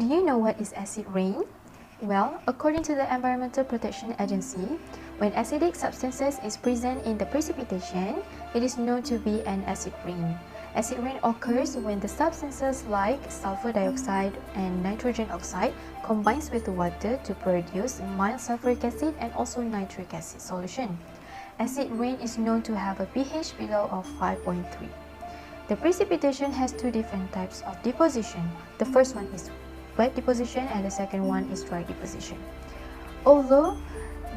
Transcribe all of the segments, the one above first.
you know what is acid rain? Well, according to the Environmental Protection Agency, when acidic substances is present in the precipitation, it is known to be an acid rain. Acid rain occurs when the substances like sulfur dioxide and nitrogen oxide combines with water to produce mild sulfuric acid and also nitric acid solution. Acid rain is known to have a pH below of 5.3. The precipitation has two different types of deposition. The first one is wet deposition and the second one is dry deposition. Although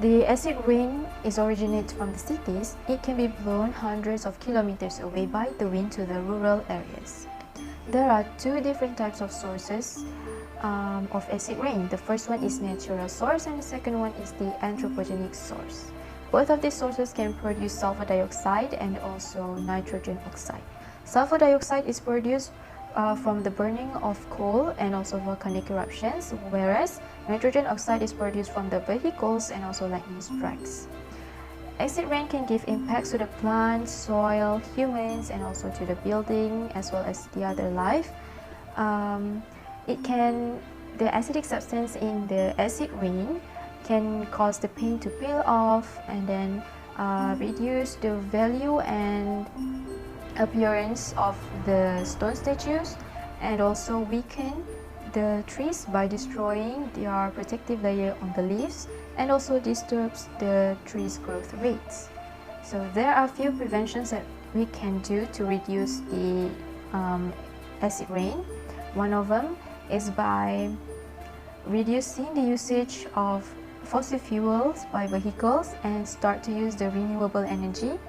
the acid rain is originates from the cities, it can be blown hundreds of kilometers away by the wind to the rural areas. There are two different types of sources of acid rain. The first one is natural source and the second one is the anthropogenic source. Both of these sources can produce sulfur dioxide and also nitrogen oxide. Sulfur dioxide is produced from the burning of coal and also volcanic eruptions, whereas nitrogen oxide is produced from the vehicles and also lightning strikes. Acid rain can give impacts to the plants, soil, humans, and also to the building as well as the other life. The acidic substance in the acid rain can cause the paint to peel off and then reduce the value and appearance of the stone statues and also weaken the trees by destroying their protective layer on the leaves and also disturbs the trees' growth rates. So there are a few preventions that we can do to reduce the acid rain. One of them is by reducing the usage of fossil fuels by vehicles and start to use the renewable energy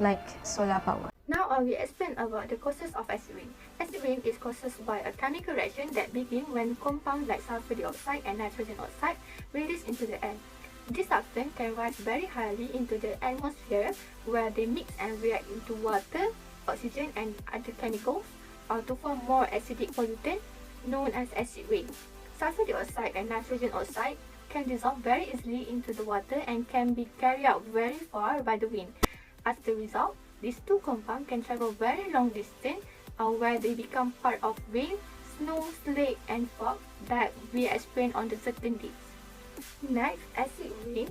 like solar power. Now I will explain about the causes of acid rain. Acid rain is caused by a chemical reaction that begins when compounds like sulfur dioxide and nitrogen oxide release into the air. This substance can rise very highly into the atmosphere where they mix and react into water, oxygen and other chemicals to form more acidic pollutant known as acid rain. Sulfur dioxide and nitrogen oxide can dissolve very easily into the water and can be carried out very far by the wind. As a result, these two compounds can travel very long distance where they become part of rain, snow, sleet and fog that we experience on the certain days. Next, acid rain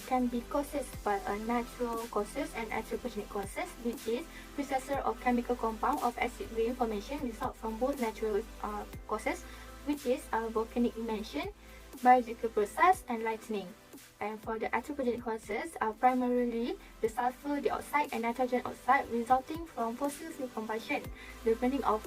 can be caused by natural causes and anthropogenic causes, which is precursor of chemical compound of acid rain formation result from both natural causes, which is volcanic emission, biological process and lightning. And for the anthropogenic causes are primarily the sulfur dioxide and nitrogen oxide resulting from fossil fuel combustion. The burning of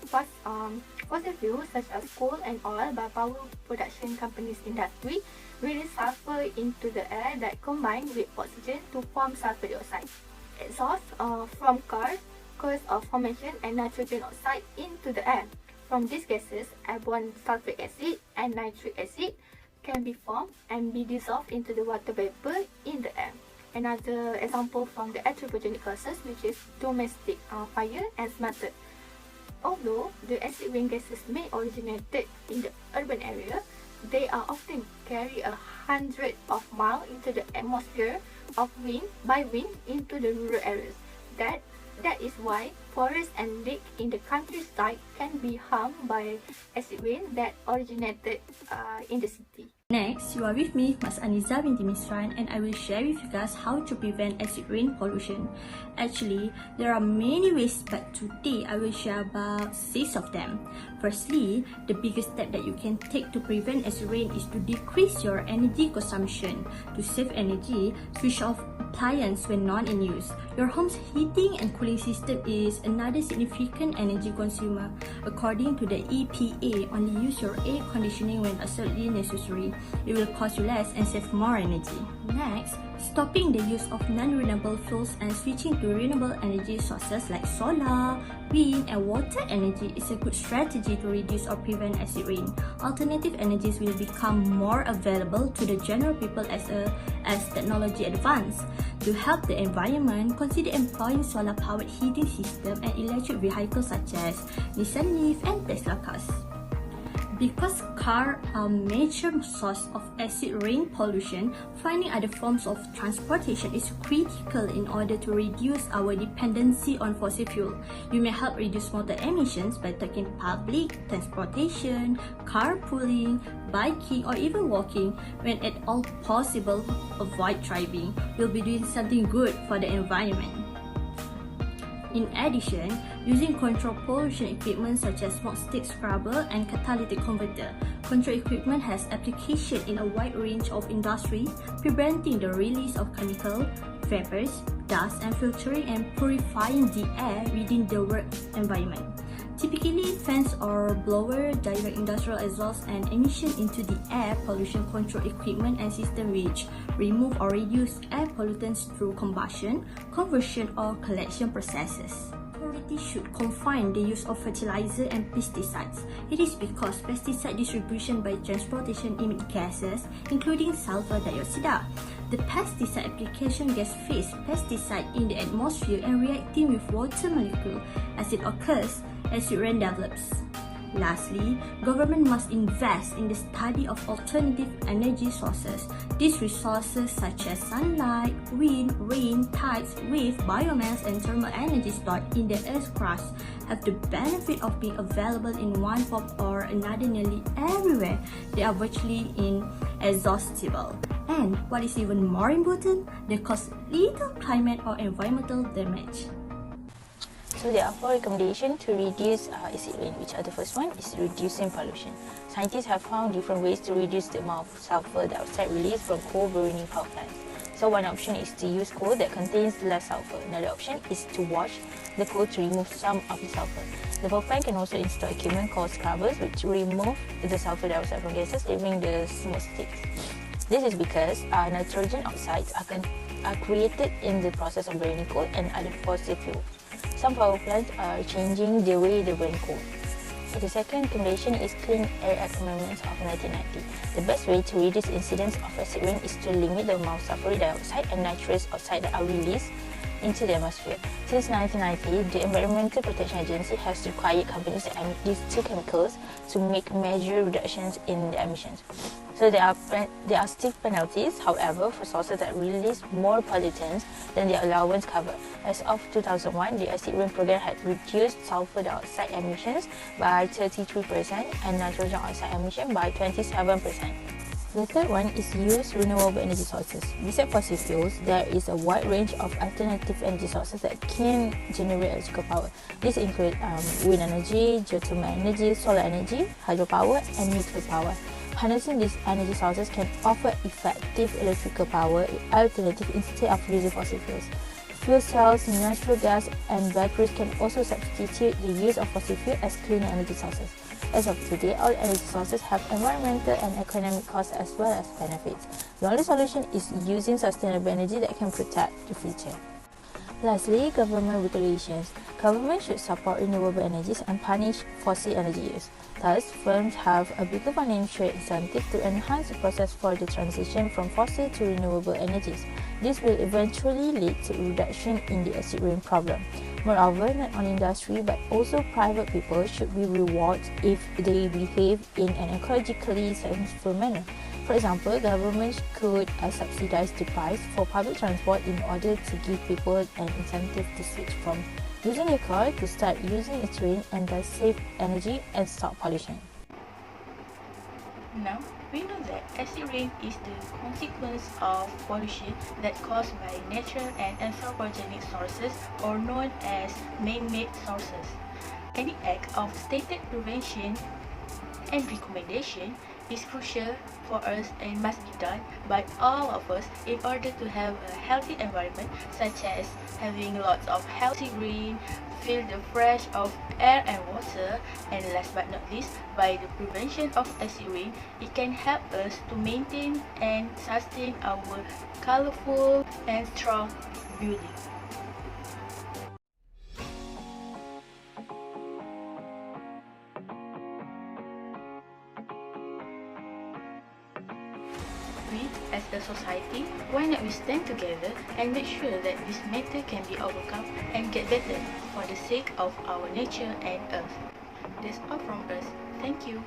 fossil fuels such as coal and oil by power production companies industry release sulfur into the air that combine with oxygen to form sulfur dioxide. Exhaust from cars cause of formation and nitrogen oxide into the air. From these gases, airborne sulfuric acid and nitric acid can be formed and be dissolved into the water vapor in the air. Another example from the anthropogenic causes, which is domestic fire and smelter. Although the acid rain gases may originate in the urban area, they are often carried 100 of miles into the atmosphere by wind into the rural areas. That is why forests and lakes in the countryside can be harmed by acid rain that originated in the city. Next, you are with me, Ms. Aniza Binti Misran, and I will share with you guys how to prevent acid rain pollution. Actually, there are many ways, but today I will share about 6 of them. Firstly, the biggest step that you can take to prevent acid rain is to decrease your energy consumption. To save energy, switch off appliances when not in use. Your home's heating and cooling system is another significant energy consumer. According to the EPA, only use your air conditioning when absolutely necessary. It will cost you less and save more energy. Next, stopping the use of non-renewable fuels and switching to renewable energy sources like solar, wind and water energy is a good strategy to reduce or prevent acid rain. Alternative energies will become more available to the general people as technology advances. To help the environment, consider employing solar-powered heating system and electric vehicles such as Nissan Leaf and Tesla cars. Because cars are a major source of acid rain pollution, finding other forms of transportation is critical in order to reduce our dependency on fossil fuel. You may help reduce motor emissions by taking public transportation, carpooling, biking, or even walking. When at all possible, avoid driving. You'll be doing something good for the environment. In addition, using control pollution equipment such as smoke stick scrubber and catalytic converter. Control equipment has application in a wide range of industries, preventing the release of chemical, vapors, dust, and filtering and purifying the air within the work environment. Typically, fans or blower direct industrial exhaust and emission into the air pollution control equipment and system which remove or reduce air pollutants through combustion, conversion, or collection processes. Authorities should confine the use of fertilizer and pesticides. It is because pesticide distribution by transportation emit gases, including sulfur dioxide. The pesticide application gas feeds pesticide in the atmosphere and reacting with water molecule. As it occurs, acid rain develops. Lastly, government must invest in the study of alternative energy sources. These resources such as sunlight, wind, rain, tides, wave, biomass, and thermal energy stored in the Earth's crust have the benefit of being available in one form or another nearly everywhere. They are virtually inexhaustible. And what is even more important, they cause little climate or environmental damage. So there are 4 recommendations to reduce acid rain, which are the first one is reducing pollution. Scientists have found different ways to reduce the amount of sulfur dioxide released from coal burning power plants. So one option is to use coal that contains less sulfur. Another option is to wash the coal to remove some of the sulfur. The power plant can also install equipment called scrubbers, which remove the sulfur dioxide from gases, leaving the smoke sticks. This is because nitrogen oxides are created in the process of burning coal and other fossil fuels. Some power plants are changing the way they burn coal. The second recommendation is Clean Air Act Amendments of 1990. The best way to reduce incidence of acid rain is to limit the amount of sulfuric dioxide and nitrous oxide that are released into the atmosphere. Since 1990, the Environmental Protection Agency has required companies that emit these two chemicals to make major reductions in the emissions. So there are stiff penalties, however, for sources that release more pollutants than their allowance cover. As of 2001, the acid rain program had reduced sulfur dioxide emissions by 33% and nitrogen oxide emission by 27%. The third one is use renewable energy sources. Besides fossil fuels, there is a wide range of alternative energy sources that can generate electrical power. These include wind energy, geothermal energy, solar energy, hydropower, and nuclear power. Harnessing these energy sources can offer effective electrical power alternative instead of using fossil fuels. Fuel cells, natural gas, and batteries can also substitute the use of fossil fuel as clean energy sources. As of today, all energy sources have environmental and economic costs as well as benefits. The only solution is using sustainable energy that can protect the future. Lastly, government regulations. Government should support renewable energies and punish fossil energy use. Thus, firms have a bigger financial incentive to enhance the process for the transition from fossil to renewable energies. This will eventually lead to a reduction in the acid rain problem. Moreover, not only industry but also private people should be rewarded if they behave in an ecologically sensible manner. For example, governments could subsidize the price for public transport in order to give people an incentive to switch from using a car to start using a train and thus save energy and stop pollution. Now, we know that acid rain is the consequence of pollution that caused by natural and anthropogenic sources or known as man-made sources. Any act of stated prevention and recommendation is crucial for us and must be done by all of us in order to have a healthy environment, such as having lots of healthy green, feel the fresh of air and water, and last but not least, by the prevention of acid rain, it can help us to maintain and sustain our colorful and strong building. We, as a society, why not we stand together and make sure that this matter can be overcome and get better for the sake of our nature and earth. That's all from us. Thank you.